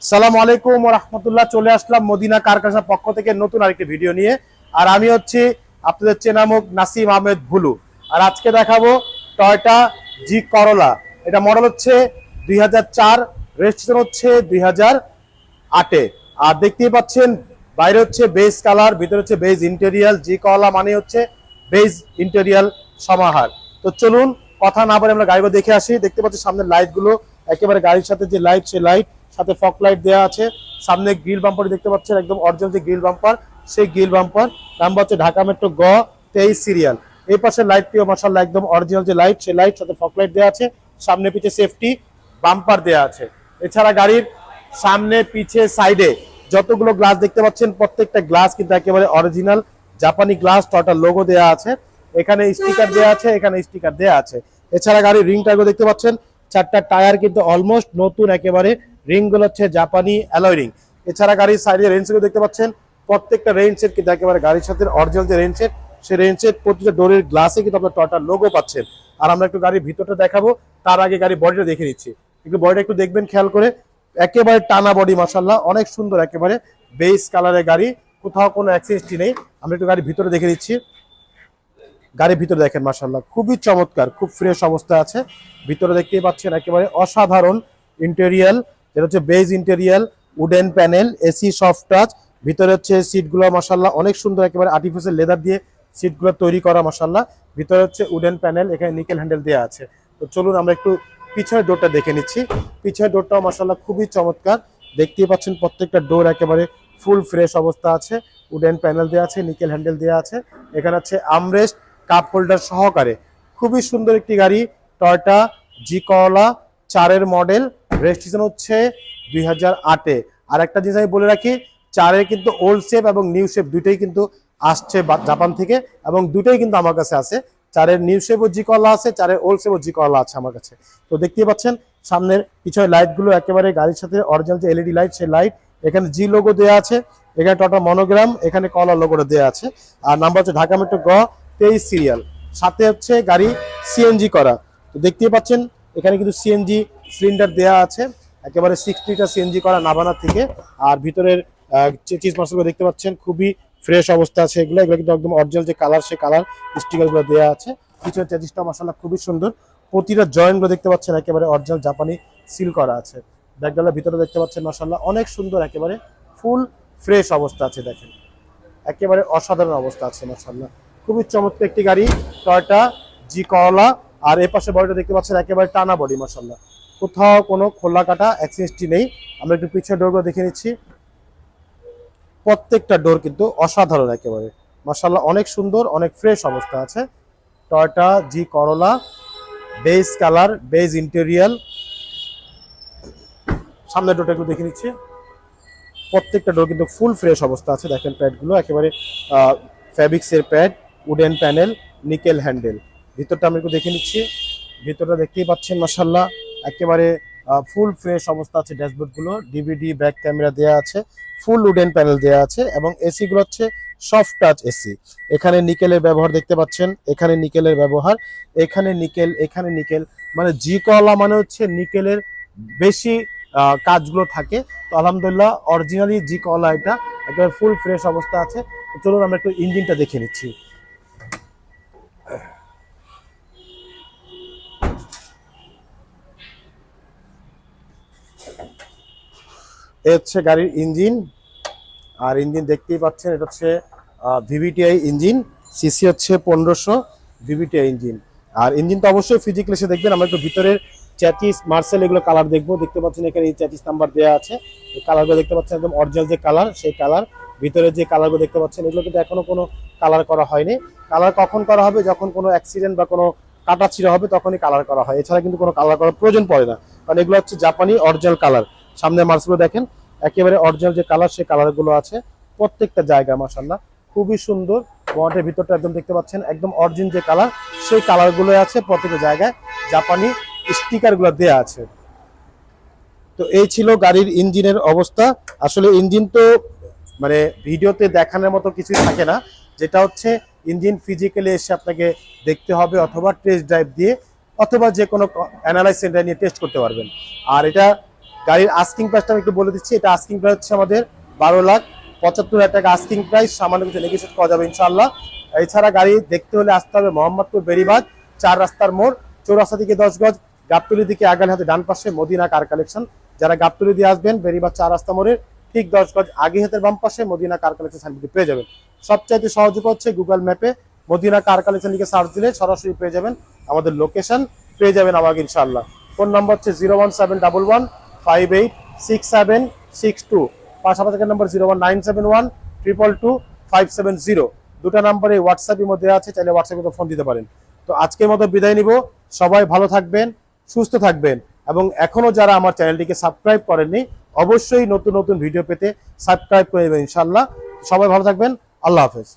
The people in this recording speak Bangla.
সালামু আলাইকুম ওয়া রাহমাতুল্লাহ। চলে আসলাম মদিনা কারখানার পক্ষ থেকে নতুন আরেকটি ভিডিও নিয়ে। আর আমি হচ্ছি আপনাদের চেনামুখ নাসিম আহমেদ ভুলু। আর আজকে দেখাবো টয়োটা জি করোলা। এটা মডেল হচ্ছে 2004, রেজিস্ট্রেশন হচ্ছে 2008-এ। আর দেখতেই পাচ্ছেন বাইরে হচ্ছে বেজ কালার, ভিতরে হচ্ছে বেজ ইন্টেরিয়াল। জি করোলা মানে হচ্ছে বেজ ইন্টেরিয়াল সমাহার। তো চলুন কথা না বলে আমরা গাড়িগুলো দেখে আসি। দেখতে পাচ্ছি সামনের লাইটগুলো একেবারে গাড়ির সাথে যে লাইট, সেই লাইট সাথে ফগ লাইট দেওয়া আছে। সামনে গ্রিল বাম্পার দেখতে পাচ্ছেন, একদম অরিজিনাল যে গ্রিল বাম্পার, সেই গ্রিল বাম্পার। নাম্বার হচ্ছে ঢাকা মেট্রো গ 23 সিরিয়াল। এই পাশে লাইটটিও মাশাআল্লাহ একদম অরিজিনাল যে লাইট, সেই লাইট সাথে ফগ লাইট দেওয়া আছে। সামনে পিছে সেফটি বাম্পার দেওয়া আছে। এছাড়া গাড়ির সামনে পিছে সাইডে যতগুলো গ্লাস দেখতে পাচ্ছেন, প্রত্যেকটা গ্লাস কিন্তু একেবারে অরিজিনাল জাপানি গ্লাস। টয়োটার লোগো দেওয়া আছে, এখানে স্টিকার দেওয়া আছে, এখানে স্টিকার দেওয়া আছে। এছাড়া গাড়ির রিং টায়ারগুলো দেখতে পাচ্ছেন, চারটা টায়ার কিন্তু অলমোস্ট নতুন একেবারে। রিং গুলো হচ্ছে জাপানি অ্যালয় রিং। এছাড়া গাড়ির সাইডে রেঞ্জ গুলো দেখতে পাচ্ছেন, প্রত্যেকটা রেঞ্জ সেট কিন্তু একেবারে গাড়ির সাথে অরিজিনাল যে রেঞ্জ সেট, সেই রেঞ্জ সেট প্রতিটা ডোরের গ্লাসে কিন্তু আপনার টয়োটার লোগো পাচ্ছেন। আর আমরা একটু গাড়ির ভিতরটা দেখাবো, তার আগে গাড়ির বডিটা দেখে নিচ্ছি। একটু বডিটা একটু দেখবেন খেয়াল করে, একেবারে টানা বডি মাশাআল্লাহ, অনেক সুন্দর একেবারে বেজ কালারের গাড়ি, কোথাও কোনো অ্যাক্সিডেন্ট নেই। আমরা একটু গাড়ির ভিতরে দেখে নিচ্ছি। গাড়ির ভিতরে দেখেন মাশাআল্লাহ খুবই চমৎকার, খুব ফ্রেশ অবস্থা আছে। ভিতরে দেখতেই পাচ্ছেন একেবারে অসাধারণ ইন্টেরিয়াল, যেটা হচ্ছে base ইন্টেরিয়াল, wooden panel, AC soft touch. ভিতরে হচ্ছে সিটগুলো মাশাআল্লাহ অনেক সুন্দর, একেবারে আর্টিফিশিয়াল লেদার দিয়ে সিটগুলো তৈরি করা মাশাআল্লাহ। ভিতরে হচ্ছে উডেন প্যানেল, এখানে নিকেল হ্যান্ডেল দেওয়া আছে। তো চলুন আমরা একটু পিছনের ডোরটা দেখে নিচ্ছি। পিছনের ডোরটাও মাশাআল্লাহ খুবই চমৎকার। দেখতেই পাচ্ছেন প্রত্যেকটা ডোর একেবারে ফুল ফ্রেশ অবস্থা আছে। উডেন প্যানেল দেওয়া আছে, নিকেল হ্যান্ডেল দেওয়া আছে। এখানে হচ্ছে আমরেস্ট, কাপ হোল্ডার সহকারে খুবই সুন্দর একটি গাড়ি। টয়োটা জি করোলা 4-এর মডেল, রেজিস্ট্রেশন হচ্ছে 2008-এ। আর একটা জিনিস আমি বলে রাখি, 4-এর কিন্তু ওল্ড শেপ এবং নিউ শেপ দুইটাই কিন্তু আসছে জাপান থেকে, এবং দুটোই কিন্তু আমার কাছে আছে। 4-এর নিউ শেপও জি করোলা আছে, 4-এর ওল্ড শেপও জি করোলা আছে আমার কাছে। তো দেখতেই পাচ্ছেন সামনের পিছনে লাইটগুলো একেবারে গাড়ির সাথে অরিজিনাল যে এলইডি লাইট, সেই লাইট। এখানে জি লোগো দেওয়া আছে, এখানে টয়োটা মনোগ্রাম, এখানে করোলা লোগোটা দেওয়া আছে। আর নাম্বার হচ্ছে ঢাকা মেট্রো গ 23 সিরিয়াল। সাথে হচ্ছে গাড়ি সিএনজি করা। তো দেখতেই পাচ্ছেন এখানে কিন্তু সিএনজি সিলিন্ডার দেওয়া আছে, একেবারে 6 লিটার সিএনজি করা নাভানা থেকে। আর ভিতরের চিজ মাসগুলো দেখতে পাচ্ছেন খুবই ফ্রেশ অবস্থা আছে। এগুলো কিন্তু একদম অরিজিনাল যে কালার, সেই কালার স্টিকারগুলো দেওয়া আছে। পিছনের চেজিসটা মাশাআল্লাহ খুবই সুন্দর। প্রতিটা জয়েন্টগুলো দেখতে পাচ্ছেন একেবারে অরিজিনাল জাপানি সিল করা আছে। ব্যাকডালার ভিতরে দেখতে পাচ্ছেন মাশাআল্লাহ অনেক সুন্দর, একেবারে ফুল ফ্রেশ অবস্থা আছে। দেখেন একেবারে অসাধারণ অবস্থা আছে মাশাআল্লাহ, খুবই চমৎকার একটি গাড়ি টয়োটা জি করোলা। আর এই পাশে বডিটা দেখতে পাচ্ছেন একেবারে টানা বডি মাশাআল্লাহ, কোথাও কোনো খোলা কাটা অ্যাক্সিডেন্ট নেই। আমরা একটু পিছের ডোরগুলো দেখে নিচ্ছি। প্রত্যেকটা ডোর কিন্তু অসাধারণ একেবারে মাশাআল্লাহ, অনেক সুন্দর, অনেক ফ্রেশ অবস্থা আছে। টয়োটা জি করোলা, বেজ কালার, বেজ ইন্টেরিয়াল। সামনের ডোরটা একটু দেখে নিচ্ছি। প্রত্যেকটা ডোর কিন্তু ফুল ফ্রেশ অবস্থা আছে। দেখেন প্যাডগুলো একেবারে ফ্যাব্রিক্সের pad, wooden panel, nickel handle. ভিতরটা আমি একটু দেখে নিচ্ছি। ভিতরটা দেখতেই পাচ্ছেন মাশাআল্লাহ একেবারে ফুল ফ্রেশ অবস্থা আছে। ড্যাশবোর্ডগুলো ডিভিডি ব্যাক ক্যামেরা দেওয়া আছে, ফুল উডেন প্যানেল দেওয়া আছে, এবং এসিগুলো হচ্ছে সফট টাচ এসি। এখানে নিকেলের ব্যবহার দেখতে পাচ্ছেন, এখানে নিকেলের ব্যবহার, এখানে নিকেল, এখানে নিকেল। মানে জি করোলা মানে হচ্ছে নিকেলের বেশি কাজগুলো থাকে। তো আলহামদুলিল্লাহ অরিজিনালি জি করোলা এটা একেবারে ফুল ফ্রেশ অবস্থা আছে। তো চলুন আমরা একটু ইঞ্জিনটা দেখে নিচ্ছি। এ হচ্ছে গাড়ির ইঞ্জিন। আর ইঞ্জিন দেখতেই পাচ্ছেন, এটা হচ্ছে ভিভিটিআই ইঞ্জিন, সিসি হচ্ছে 1500 ভিভিটিআই ইঞ্জিন। আর ইঞ্জিন তো অবশ্যই ফিজিক্যালি এসে দেখবেন। আমরা একটু ভিতরের চ্যাচিস, মার্সেল, এগুলো কালার দেখবো। দেখতে পাচ্ছেন এখানে এই চ্যাচিস নাম্বার দেওয়া আছে, এই কালারগুলো দেখতে পাচ্ছেন একদম অরিজিনাল যে কালার, সেই কালার। ভিতরে যে কালারগুলো দেখতে পাচ্ছেন, এগুলো কিন্তু এখনো কোনো কালার করা হয়নি। কালার কখন করা হবে? যখন কোনো অ্যাক্সিডেন্ট বা কোনো কাটা ছিঁড়া হবে তখনই কালার করা হয়, এছাড়া কিন্তু কোনো কালার করার প্রয়োজন পড়ে না, কারণ এগুলো হচ্ছে জাপানি অরিজিনাল কালার। সামনে মার্সেলগুলো দেখেন একেবারে অরিজিনাল যে কালার, সেই কালারগুলো আছে প্রত্যেকটা জায়গা মাশাআল্লাহ খুবই সুন্দর। বনেটের ভিতরটা একদম দেখতে পাচ্ছেন একদম অরিজিনাল যে কালার, সেই কালারগুলো আছে প্রত্যেকটা জায়গায়, জাপানি স্টিকারগুলো দেয়া আছে। তো এই ছিল গাড়ির ইঞ্জিনের অবস্থা। আসলে ইঞ্জিন তো মানে ভিডিওতে দেখানোর মতো কিছুই থাকে না, যেটা হচ্ছে ইঞ্জিন ফিজিক্যালি এসে আপনাকে দেখতে হবে, অথবা টেস্ট ড্রাইভ দিয়ে, অথবা যে কোনো অ্যানালাইজ সেন্টার নিয়ে টেস্ট করতে পারবেন। আর এটা গাড়ির আস্কিং প্রাইসটা আমি একটু বলে দিচ্ছি। এটা আস্কিং প্রাইস হচ্ছে আমাদের 12,75,000 টাকা আস্কিং প্রাইস, সামান্য কিছু নেগোশিয়েট করা যাবে ইনশাআল্লাহ। এছাড়া গাড়ি দেখতে হলে আসতে হবে মোহাম্মদপুর বেরিবাদ 4 রাস্তার মোড়, চৌরাস্তা থেকে 10 গজ, গাবতলী দিকে আগালে হাতে ডান পাশে মদিনা কার কালেকশন। যারা গাবতলী দিয়ে আসবেন বেরিবাদ 4 রাস্তা মোড়ের ঠিক 10 গজ আগে হাতের বাম পাশে মদিনা কার কালেকশন সাইনবোর্ডে পেয়ে যাবেন। সবচাইতে সহজ উপায় হচ্ছে গুগল ম্যাপে মদিনা কার কালেকশন লিখে সার্চ দিলে সরাসরি পেয়ে যাবেন আমাদের লোকেশন, পেয়ে যাবেন আমাকে ইনশাআল্লাহ। ফোন নাম্বার হচ্ছে 01711586762, পাশাপাশি নাম্বার 01971222570। দুটা নাম্বারে হোয়াটসঅ্যাপের মধ্যে আছে, চাইলে হোয়াটসঅ্যাপে ফোন দিতে পারেন। তো আজকের মতো বিদায় নিব। সবাই ভালো থাকবেন, সুস্থ থাকবেন, এবং এখনো যারা আমার চ্যানেলটিকে সাবস্ক্রাইব করেননি অবশ্যই নতুন নতুন ভিডিও পেতে সাবস্ক্রাইব করে দেবেন ইনশাআল্লাহ। সবাই ভালো থাকবেন, আল্লাহ হাফেজ।